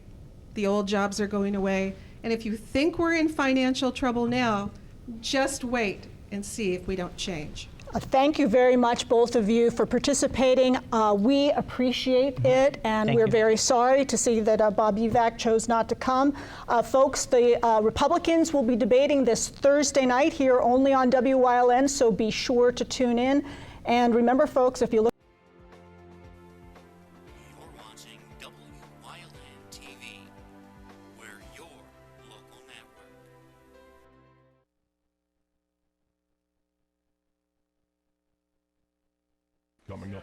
the old jobs are going away, and if you think we're in financial trouble now, just wait and see if we don't change. Thank you very much, both of you, for participating. We appreciate it, and Thank we're you. very sorry to see that Bob Uvac chose not to come. Folks, the Republicans will be debating this Thursday night here only on WYLN, so be sure to tune in. And remember, folks, if you look Coming up.